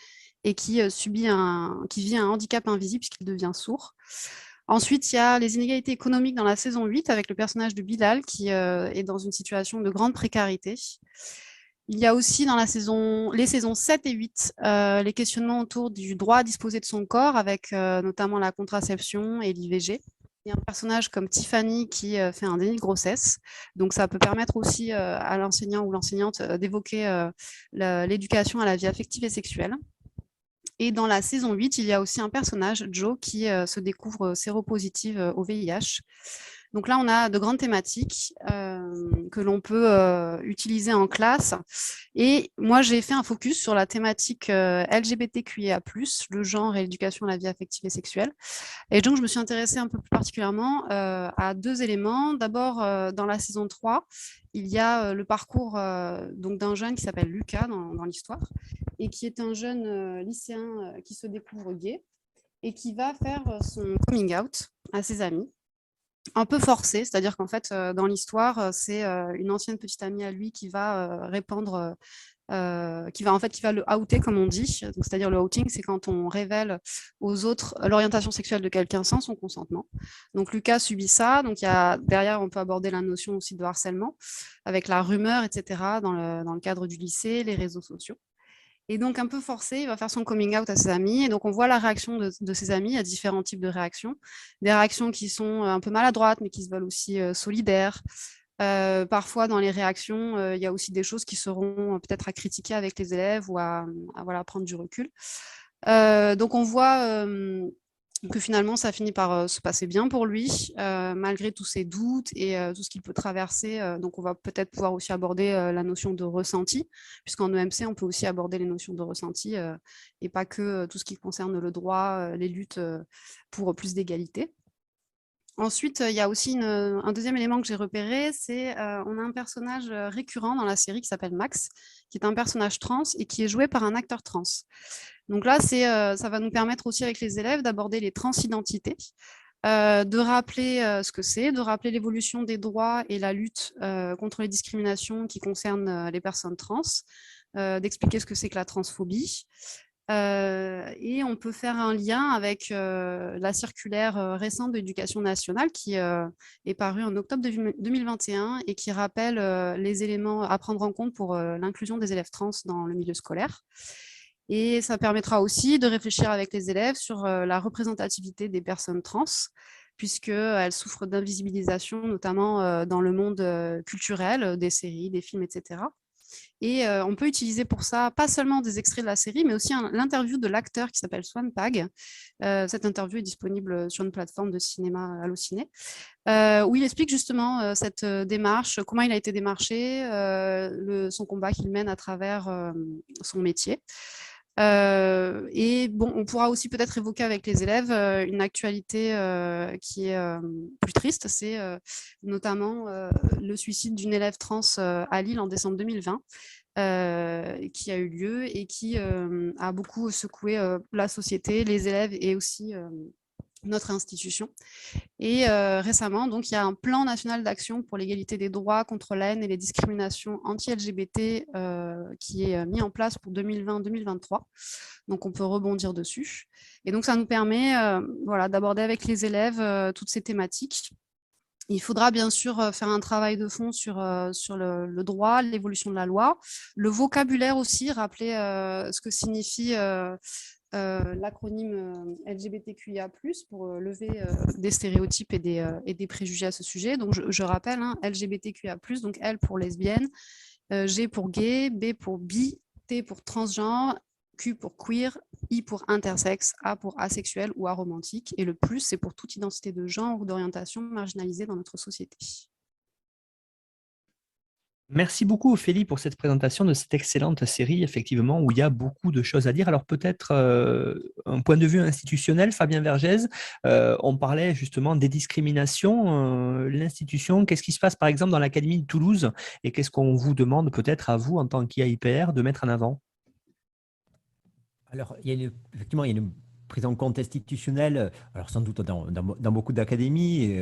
et qui vit un handicap invisible puisqu'il devient sourd. Ensuite, il y a les inégalités économiques dans la saison 8 avec le personnage de Bilal qui est dans une situation de grande précarité. Il y a aussi dans les saisons 7 et 8 les questionnements autour du droit à disposer de son corps avec notamment la contraception et l'IVG. Il y a un personnage comme Tiffany qui fait un déni de grossesse. Donc, ça peut permettre aussi à l'enseignant ou l'enseignante d'évoquer l'éducation à la vie affective et sexuelle. Et dans la saison 8, il y a aussi un personnage, Joe, qui se découvre séropositive au VIH. Donc là, on a de grandes thématiques que l'on peut utiliser en classe. Et moi, j'ai fait un focus sur la thématique LGBTQIA+, le genre et l'éducation à la vie affective et sexuelle. Et donc, je me suis intéressée un peu plus particulièrement à 2 éléments. D'abord, dans la saison 3, il y a le parcours donc d'un jeune qui s'appelle Lucas dans l'histoire et qui est un jeune lycéen qui se découvre gay et qui va faire son coming out à ses amis. Un peu forcé, c'est-à-dire qu'en fait, dans l'histoire, c'est une ancienne petite amie à lui qui va répandre, qui va le outer, comme on dit. Donc, c'est-à-dire le outing, c'est quand on révèle aux autres l'orientation sexuelle de quelqu'un sans son consentement. Donc, Lucas subit ça. Donc, derrière, on peut aborder la notion aussi de harcèlement, avec la rumeur, etc., dans le cadre du lycée, les réseaux sociaux. Et donc, un peu forcé, il va faire son coming out à ses amis. Et donc, on voit la réaction de ses amis. Il y a différents types de réactions. Des réactions qui sont un peu maladroites, mais qui se veulent aussi solidaires. Parfois, dans les réactions, il y a aussi des choses qui seront peut-être à critiquer avec les élèves ou à prendre du recul. Donc, on voit que finalement, ça finit par se passer bien pour lui, malgré tous ses doutes et tout ce qu'il peut traverser. Donc, on va peut-être pouvoir aussi aborder la notion de ressenti, puisqu'en EMC, on peut aussi aborder les notions de ressenti et pas que tout ce qui concerne le droit, les luttes pour plus d'égalité. Ensuite, il y a aussi un deuxième élément que j'ai repéré, c'est on a un personnage récurrent dans la série qui s'appelle Max, qui est un personnage trans et qui est joué par un acteur trans. Donc là, ça va nous permettre aussi avec les élèves d'aborder les transidentités, de rappeler ce que c'est, de rappeler l'évolution des droits et la lutte contre les discriminations qui concernent les personnes trans, d'expliquer ce que c'est que la transphobie. Et on peut faire un lien avec la circulaire récente de l'Éducation nationale qui est parue en octobre 2021 et qui rappelle les éléments à prendre en compte pour l'inclusion des élèves trans dans le milieu scolaire. Et ça permettra aussi de réfléchir avec les élèves sur la représentativité des personnes trans, puisqu'elles souffrent d'invisibilisation, notamment dans le monde culturel, des séries, des films, etc. Et on peut utiliser pour ça, pas seulement des extraits de la série, mais aussi l'interview de l'acteur qui s'appelle Swan Pag. Cette interview est disponible sur une plateforme de cinéma Allociné, où il explique justement cette démarche, comment il a été démarché, son combat qu'il mène à travers son métier. Et bon, on pourra aussi peut-être évoquer avec les élèves une actualité qui est plus triste, c'est notamment le suicide d'une élève trans à Lille en décembre 2020, qui a eu lieu et qui a beaucoup secoué la société, les élèves et aussi notre institution. Et récemment, donc, il y a un plan national d'action pour l'égalité des droits contre la haine et les discriminations anti-LGBT qui est mis en place pour 2020-2023. Donc, on peut rebondir dessus. Et donc, ça nous permet voilà, d'aborder avec les élèves toutes ces thématiques. Il faudra bien sûr faire un travail de fond sur le droit, l'évolution de la loi, le vocabulaire aussi, rappeler ce que signifie l'acronyme LGBTQIA+, pour lever des stéréotypes et des préjugés à ce sujet. Donc, je rappelle, hein, LGBTQIA+, donc L pour lesbienne, G pour gay, B pour bi, T pour transgenre, Q pour queer, I pour intersexe, A pour asexuel ou aromantique, et le plus, c'est pour toute identité de genre ou d'orientation marginalisée dans notre société. Merci beaucoup Ophélie pour cette présentation de cette excellente série, effectivement, où il y a beaucoup de choses à dire. Alors peut-être un point de vue institutionnel, Fabien Vergès, on parlait justement des discriminations, l'institution, qu'est-ce qui se passe par exemple dans l'Académie de Toulouse et qu'est-ce qu'on vous demande peut-être à vous en tant qu'IAIPR de mettre en avant? Alors, effectivement, il y a une prise en compte institutionnelle, alors sans doute dans beaucoup d'académies.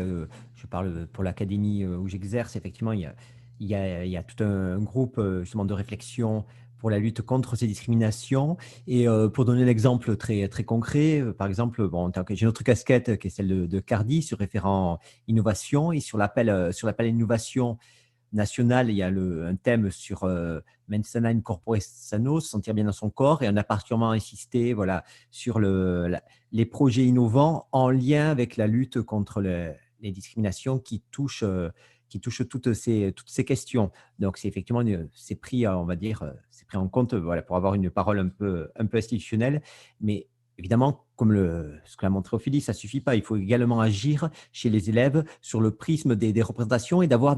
Je parle pour l'académie où j'exerce, effectivement, il y a tout un groupe justement de réflexion pour la lutte contre ces discriminations. Et pour donner l'exemple très, très concret, par exemple, bon, j'ai notre casquette qui est celle de Cardi sur référent innovation, et sur l'appel innovation national, il y a un thème sur Mensana in corpore sano, se sentir bien dans son corps, et on a particulièrement insisté voilà, sur les projets innovants en lien avec la lutte contre les discriminations qui touchent toutes ces questions. Donc, c'est effectivement c'est pris, on va dire, c'est pris en compte voilà, pour avoir une parole un peu institutionnelle, mais évidemment, comme ce que l'a montré Ophélie, ça ne suffit pas. Il faut également agir chez les élèves sur le prisme des représentations et d'avoir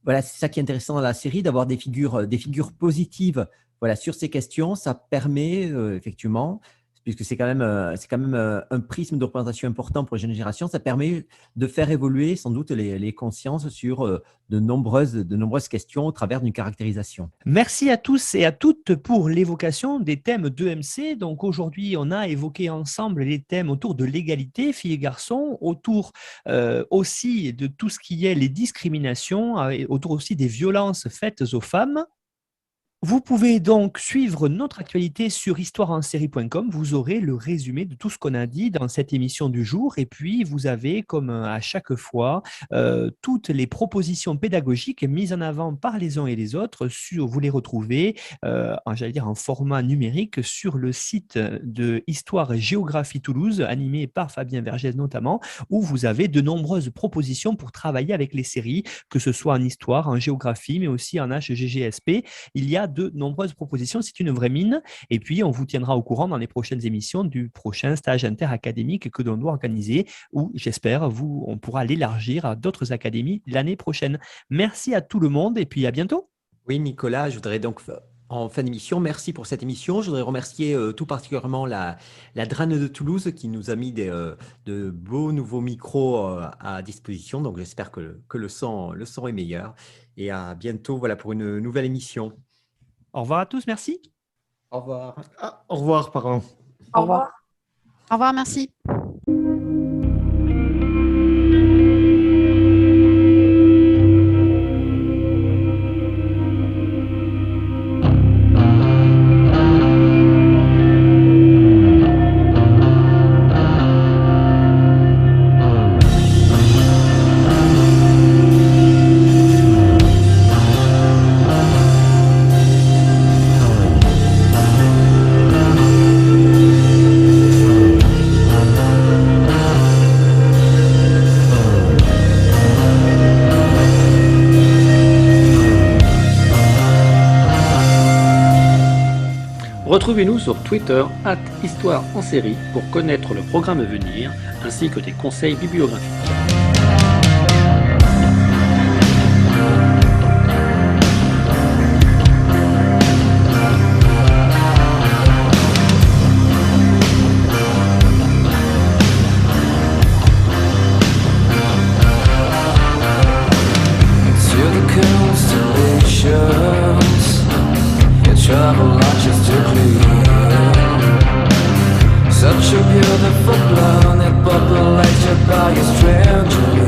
voilà, c'est ça qui est intéressant dans la série, d'avoir des figures positives voilà, sur ces questions. Ça permet effectivement, puisque c'est quand même un prisme de représentation important pour les jeunes générations, ça permet de faire évoluer sans doute les consciences sur de nombreuses questions au travers d'une caractérisation. Merci à tous et à toutes pour l'évocation des thèmes d'EMC. Donc aujourd'hui, on a évoqué ensemble les thèmes autour de l'égalité, filles et garçons, autour aussi de tout ce qui est les discriminations, autour aussi des violences faites aux femmes. Vous pouvez donc suivre notre actualité sur histoireensérie.com. Vous aurez le résumé de tout ce qu'on a dit dans cette émission du jour. Et puis, vous avez, comme à chaque fois, toutes les propositions pédagogiques mises en avant par les uns et les autres. Vous les retrouvez, en format numérique sur le site de Histoire et Géographie Toulouse, animé par Fabien Vergès notamment, où vous avez de nombreuses propositions pour travailler avec les séries, que ce soit en histoire, en géographie, mais aussi en HGGSP. Il y a de nombreuses propositions. C'est une vraie mine. Et puis, on vous tiendra au courant dans les prochaines émissions du prochain stage interacadémique que l'on doit organiser, où j'espère on pourra l'élargir à d'autres académies l'année prochaine. Merci à tout le monde et puis à bientôt. Oui, Nicolas, je voudrais donc, en fin d'émission, merci pour cette émission. Je voudrais remercier tout particulièrement la DRAN de Toulouse qui nous a mis de beaux nouveaux micros à disposition. Donc, j'espère que le son est meilleur. Et à bientôt pour une nouvelle émission. Au revoir à tous, merci. Au revoir. Au revoir, pardon. Au revoir. Au revoir, merci. Retrouvez-nous sur Twitter @Histoire en série pour connaître le programme à venir ainsi que des conseils bibliographiques. Such a beautiful planet, populated by a stranger.